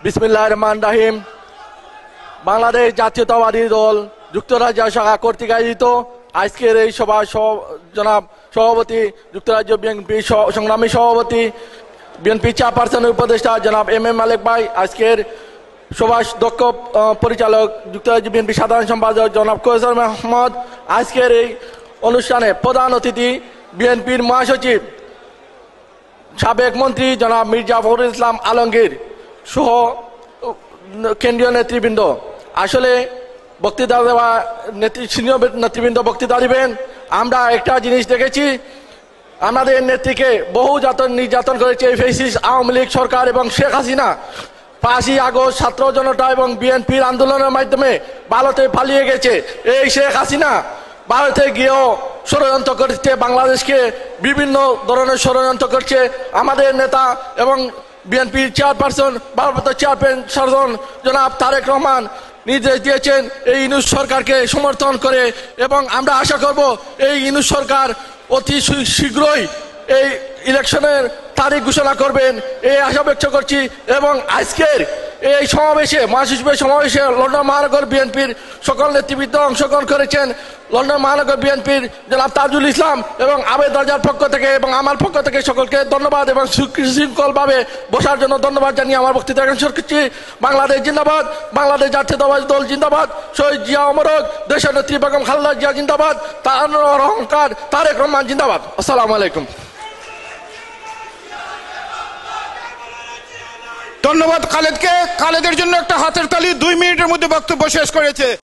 বিসমিল্লাহির রহমানির রহিম। বাংলাদেশ জাতীয়তাবাদী দল যুক্তরাজ্য শাখা কর্তৃক আয়োজিত আজকের এই সভা জনাব সভাপতি, যুক্তরাজ্য বিএনপি সংগ্রামী সভাপতি, বিএনপি চেয়ারপারসনের উপদেষ্টা জনাব এম মালেক ভাই, আজকের সভা দক্ষ পরিচালক যুক্তরাজ্য বিএনপি সাধারণ সম্পাদক জনাব কৈসর মাহমুদ, আজকের এই অনুষ্ঠানে প্রধান অতিথি বিএনপির মহাসচিব সাবেক মন্ত্রী জনাব মির্জা ফখরুল ইসলাম আলমগীর সহ কেন্দ্রীয় নেতৃবৃন্দ। আসলে বক্তৃতা দেওয়া সিনিয়র নেতৃবৃন্দ বক্তৃতা দিবেন। আমরা একটা জিনিস দেখেছি, আমাদের নেত্রীকে বহু নির্যাতন করেছে ফ্যাসিস্ট আওয়ামী লীগ সরকার এবং শেখ হাসিনা। 5ই আগস্ট ছাত্র জনতা এবং বিএনপির আন্দোলনের মাধ্যমে ভারতে পালিয়ে গেছে। এই শেখ হাসিনা ভারতে গিয়েও ষড়যন্ত্র করছে, বাংলাদেশকে বিভিন্ন ধরনের ষড়যন্ত্র করছে। আমাদের নেতা এবং বিএনপির চেয়ারপারসন, ভারপ্রাপ্ত চেয়ারপারসন জনাব তারেক রহমান নির্দেশ দিয়েছেন এই ইউনূস সরকারকে সমর্থন করে, এবং আমরা আশা করব এই ইউনূস সরকার অতি শীঘ্রই এই ইলেকশনের তারিখ ঘোষণা করবেন, এই আশা ব্যক্ত করছি। এবং আজকের এই সমাবেশে, মহাসচিবের সমাবেশে লন্ডন মহানগর বিএনপির সকল নেতৃবৃন্দ অংশগ্রহণ করেছেন। লন্ডন মহানগর বিএনপির জনাব তাজুল ইসলাম এবং আবেদ রাজার পক্ষ থেকে এবং আমার পক্ষ থেকে সকলকে ধন্যবাদ এবং সুশৃঙ্খলভাবে বসার জন্য ধন্যবাদ জানিয়ে আমার বক্তৃতা শেষ করছি। বাংলাদেশ জিন্দাবাদ, বাংলাদেশ জাতীয়তাবাদী দল জিন্দাবাদ, শহীদ জিয়া অমরক, দেশের নেত্রী বেগম খালেদা জিয়া জিন্দাবাদ, তার অহংকার তারেক রহমান জিন্দাবাদ। আসসালামু আলাইকুম। ধন্যবাদ খালেদকে। খালেদের জন্য একটা হাতের তালি। 2 মিনিটের মধ্যে বক্তব্য শেষ করেছে।